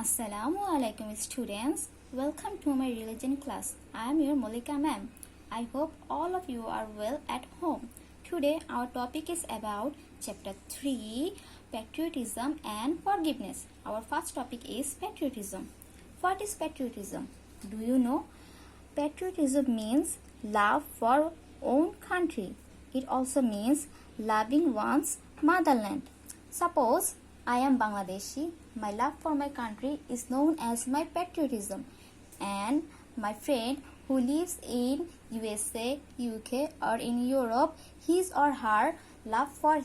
Assalamu alaikum students. Welcome to my religion class. I am your Molika ma'am. I hope all of you are well at home. Today our topic is about chapter 3, patriotism and forgiveness. Our first topic is patriotism. What is patriotism? Do you know? Patriotism means love for own country. It also means loving one's motherland. Suppose I am Bangladeshi. My love for my country is known as my patriotism, and my friend who lives in USA, UK or in Europe, his or her love for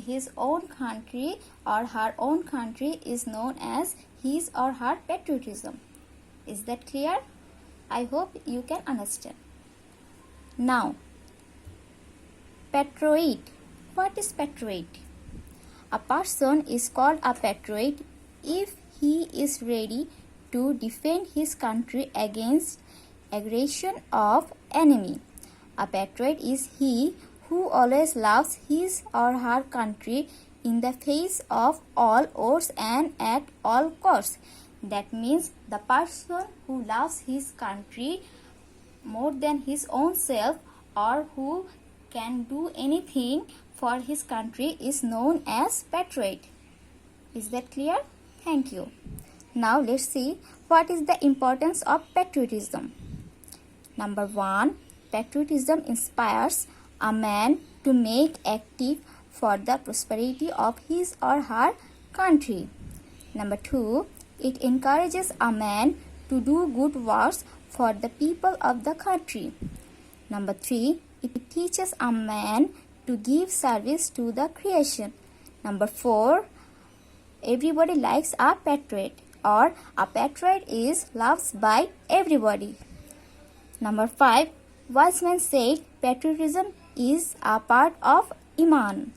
his own country or her own country is known as his or her patriotism. Is that clear? I hope you can understand. Now, patriot. What is patriot? A person is called a patriot if he is ready to defend his country against aggression of enemy. A patriot is he who always loves his or her country in the face of all odds and at all costs. That means the person who loves his country more than his own self, or who can do anything for his country, is known as patriot. Is that clear? Thank you. Now let's see what is the importance of patriotism. Number 1, patriotism inspires a man to make active for the prosperity of his or her country. Number 2, it encourages a man to do good works for the people of the country. Number 3, it teaches a man to give service to the creation. Number 4, everybody likes a patriot, or a patriot is loved by everybody. Number 5, wise men said patriotism is a part of Iman.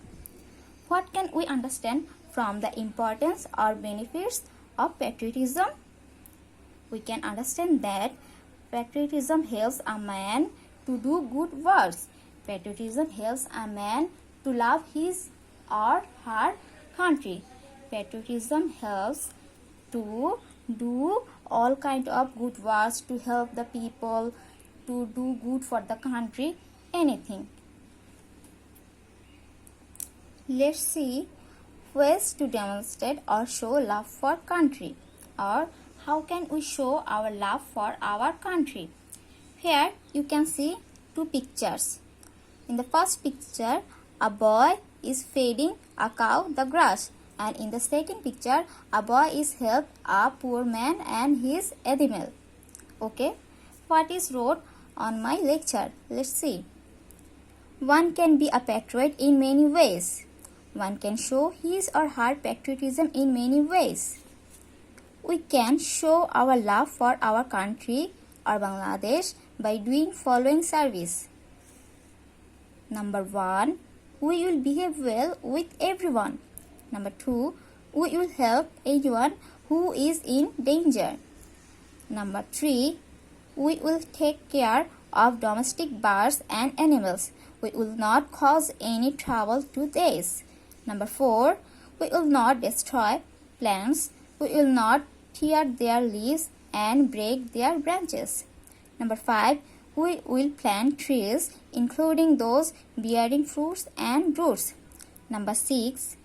What can we understand from the importance or benefits of patriotism? We can understand that patriotism helps a man to do good works. Patriotism helps a man to love his or her country. Patriotism helps to do all kind of good works, to help the people, to do good for the country, anything. Let's see ways to demonstrate or show love for country, or how can we show our love for our country. Here you can see two pictures. In the first picture, a boy is feeding a cow the grass, and in the second picture, a boy is helping a poor man and his animal. Okay, what is wrote on my lecture? Let's see. One can be a patriot in many ways. One can show his or her patriotism in many ways. We can show our love for our country or Bangladesh by doing following service. Number 1, we will behave well with everyone. Number 2, we will help anyone who is in danger. Number 3, we will take care of domestic birds and animals. We will not cause any trouble to these. Number 4, we will not destroy plants. We will not tear their leaves and break their branches. Number 5, we will plant trees, including those bearing fruits and roots. Number 6,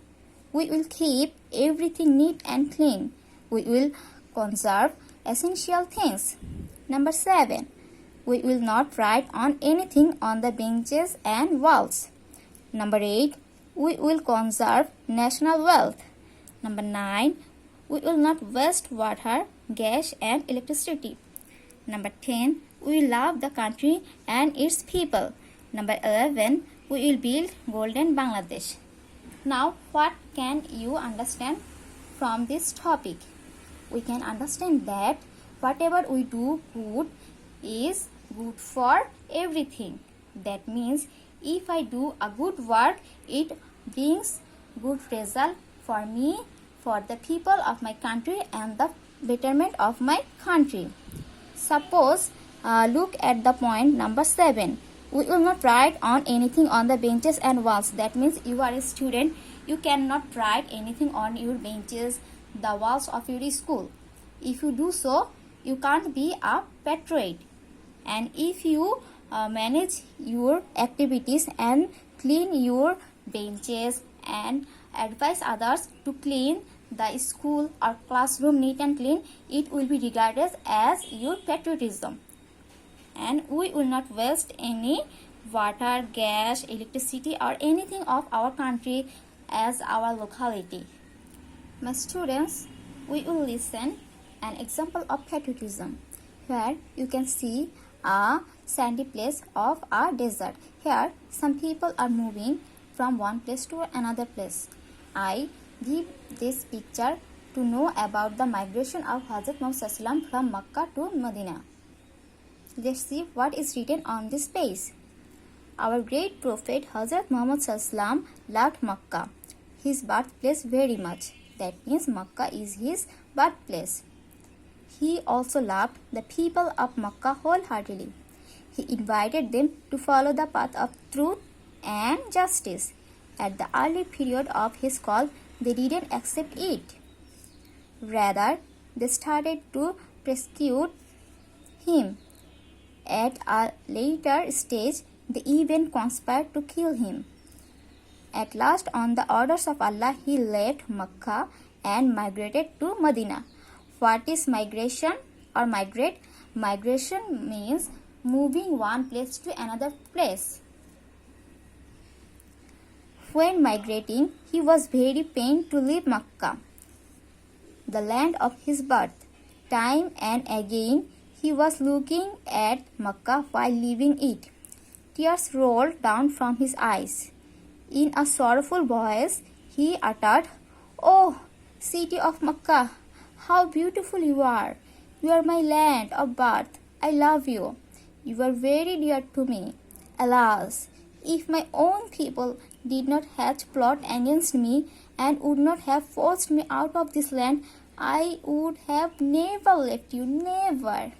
we will keep everything neat and clean. We will conserve essential things. Number 7, we will not write on anything on the benches and walls. Number 8, we will conserve national wealth. Number 9, we will not waste water, gas and electricity. Number 10, we will love the country and its people. Number 11, we will build golden Bangladesh. Now, what can you understand from this topic? We can understand that whatever we do good is good for everything. That means if I do a good work, it brings good result for me, for the people of my country and the betterment of my country. Suppose, look at the point number 7. We will not write on anything on the benches and walls. That means you are a student, you cannot write anything on your benches, the walls of your school. If you do so, you can't be a patriot. And if you manage your activities and clean your benches and advise others to clean the school or classroom neat and clean, it will be regarded as your patriotism. And we will not waste any water, gas, electricity or anything of our country as our locality. My students, we will listen an example of patriotism. Here you can see a sandy place of a desert. Here some people are moving from one place to another place. I give this picture to know about the migration of Hazrat Muhammad from Makkah to Medina. Let's see what is written on this page. Our great prophet Hazrat Muhammad loved Makkah, his birthplace, very much. That means Makkah is his birthplace. He also loved the people of Makkah wholeheartedly. He invited them to follow the path of truth and justice. At the early period of his call, they didn't accept it. Rather, they started to persecute him. At a later stage, they even conspired to kill him. At last, on the orders of Allah, he left Makkah and migrated to Medina. What is migration or migrate? Migration means moving one place to another place. When migrating, he was very pained to leave Makkah, the land of his birth. Time and again, he was looking at Makkah while leaving it. Tears rolled down from his eyes. In a sorrowful voice, he uttered, "Oh, city of Makkah, how beautiful you are! You are my land of birth. I love you. You are very dear to me. Alas, if my own people did not hatch plot against me and would not have forced me out of this land, I would have never left you, never."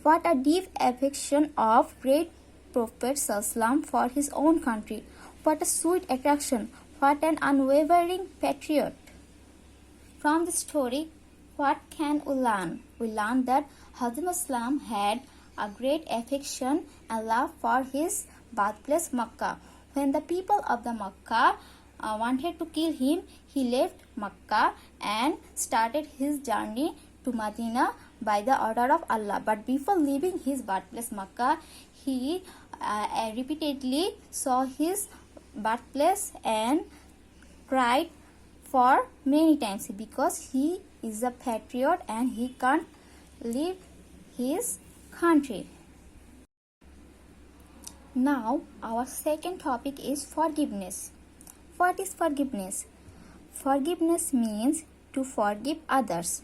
What a deep affection of great Prophet Sallam for his own country. What a sweet attraction. What an unwavering patriot. From this story, what can we learn? We learn that Hazrat Muslim had a great affection and love for his birthplace Makkah. When the people of the Makkah wanted to kill him, he left Makkah and started his journey to Medina by the order of Allah. But before leaving his birthplace Makkah, he repeatedly saw his birthplace and cried for many times because he is a patriot and he can't leave his country. Now our second topic is forgiveness. What is forgiveness? Forgiveness means to forgive others.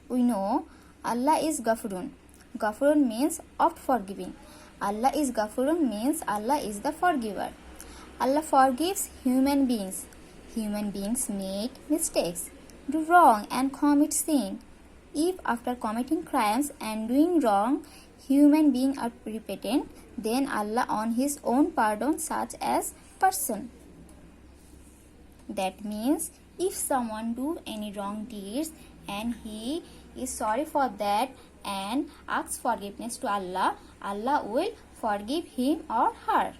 We know Allah is Ghafurun. Ghafurun means oft forgiving. Allah is Ghafurun means Allah is the forgiver. Allah forgives human beings. Human beings make mistakes, do wrong and commit sin. If after committing crimes and doing wrong, human beings are repentant, then Allah on his own pardons such as person. That means if someone do any wrong deeds and he is sorry for that and asks forgiveness to Allah, Allah will forgive him or her.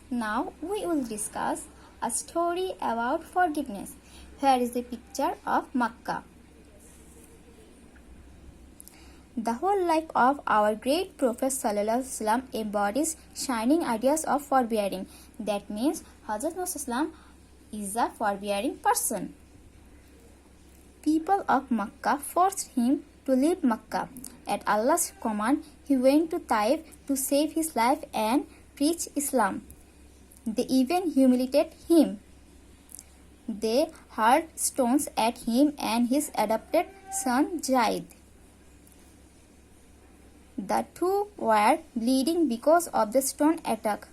Now we will discuss a story about forgiveness. Here is the picture of Makkah. The whole life of our great Prophet ﷺ embodies shining ideas of forbearing. That means Hazrat Muhammad is a forbearing person. People of Makkah forced him to leave Makkah. At Allah's command, he went to Taif to save his life and preach Islam. They even humiliated him. They hurled stones at him and his adopted son Zaid. The two were bleeding because of the stone attack.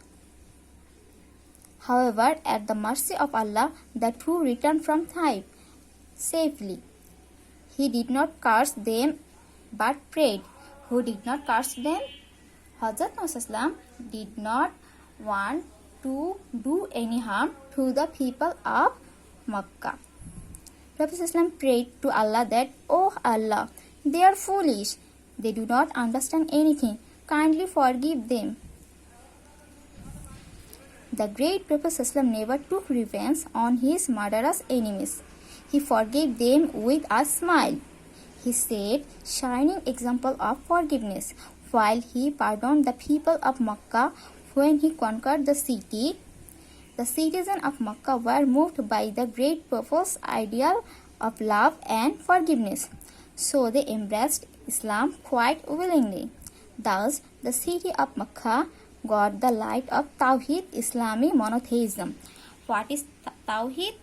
However, at the mercy of Allah, the two returned from Taif safely. He did not curse them but prayed. Who did not curse them? Hazrat Muhammad did not want to do any harm to the people of Makkah. Prophet Islam prayed to Allah that, "Oh Allah, they are foolish. They do not understand anything. Kindly forgive them." The great Prophet Islam never took revenge on his murderous enemies. He forgave them with a smile. He set shining example of forgiveness while he pardoned the people of Makkah when he conquered the city. The citizens of Makkah were moved by the great Prophet's ideal of love and forgiveness, so they embraced Islam quite willingly. Thus, the city of Makkah got the light of Tawhid, Islamic monotheism. What is Tawhid?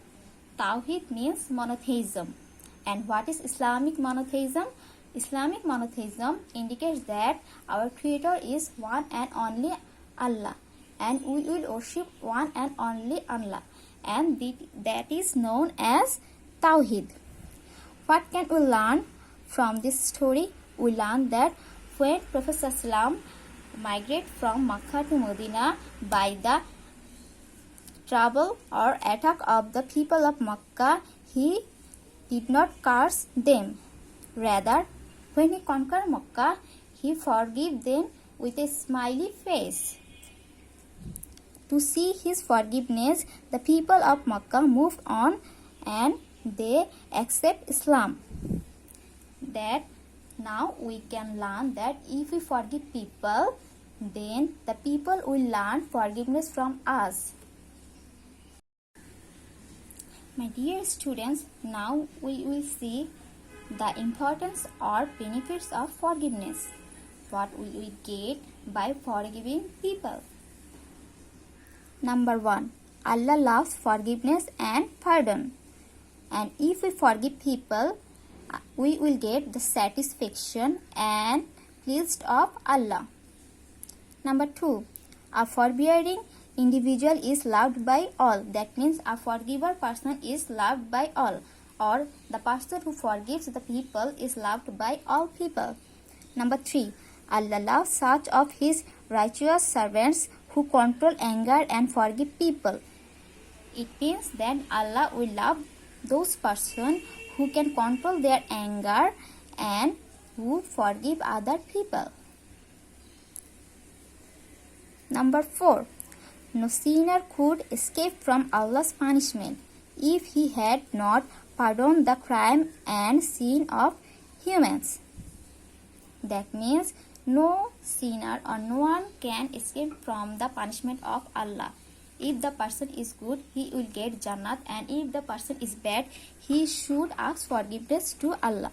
Tawhid means monotheism. And what is Islamic monotheism? Islamic monotheism indicates that our Creator is one and only Allah, and we will worship one and only Allah, and that is known as Tawhid. What can we learn from this story? We learn that when Prophet Sallam migrated from Makkah to Medina by the trouble or attack of the people of Makkah, he did not curse them. Rather, when he conquered Makkah, he forgave them with a smiley face. To see his forgiveness, the people of Makkah moved on and they accept Islam. That now we can learn that if we forgive people, then the people will learn forgiveness from us. My dear students, now we will see the importance or benefits of forgiveness. What will we get by forgiving people? Number 1. Allah loves forgiveness and pardon. And if we forgive people, we will get the satisfaction and pleased of Allah. Number 2. A forbearing individual is loved by all. That means a forgiver person is loved by all, or the person who forgives the people is loved by all people. Number 3. Allah loves such of his righteous servants who control anger and forgive people. It means that Allah will love those persons who can control their anger and who forgive other people. Number 4. No sinner could escape from Allah's punishment if he had not pardoned the crime and sin of humans. That means no sinner or no one can escape from the punishment of Allah. If the person is good, he will get Jannat, and if the person is bad, he should ask forgiveness to Allah.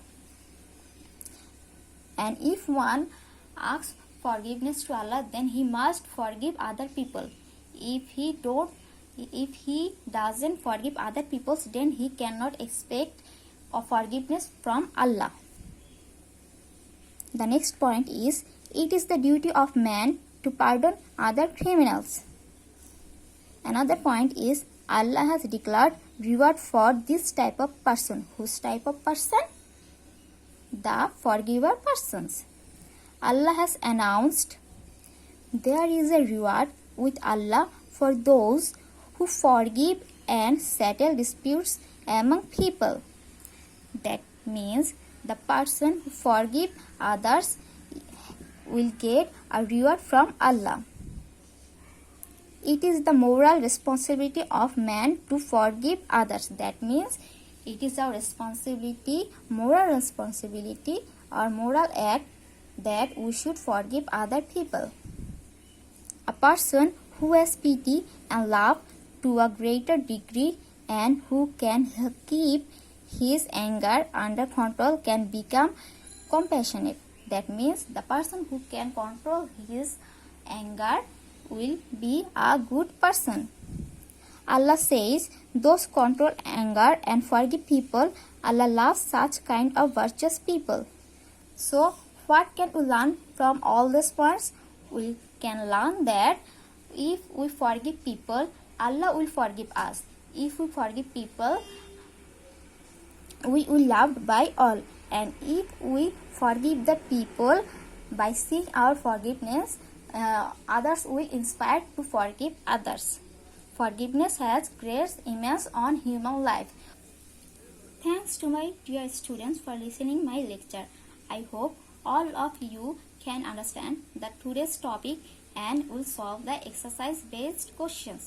And if one asks forgiveness to Allah, then he must forgive other people. If he doesn't forgive other people, then he cannot expect a forgiveness from Allah. The next point is, it is the duty of man to pardon other criminals. Another point is, Allah has declared reward for this type of person. Whose type of person? The forgiver persons. Allah has announced, there is a reward with Allah for those who forgive and settle disputes among people. That means the person who forgives others will get a reward from Allah. It is the moral responsibility of man to forgive others. That means it is our responsibility, moral responsibility or moral act that we should forgive other people. A person who has pity and love to a greater degree and who can keep his anger under control can become compassionate. That means the person who can control his anger will be a good person. Allah says, those control anger and forgive people, Allah loves such kind of virtuous people. So, what can we learn from all these points? We can learn that if we forgive people, Allah will forgive us. If we forgive people, we will be loved by all. And if we forgive the people, by seeing our forgiveness, others will inspire to forgive others. Forgiveness has great immense on human life. Thanks to my dear students for listening my lecture. I hope all of you can understand the today's topic and will solve the exercise based questions.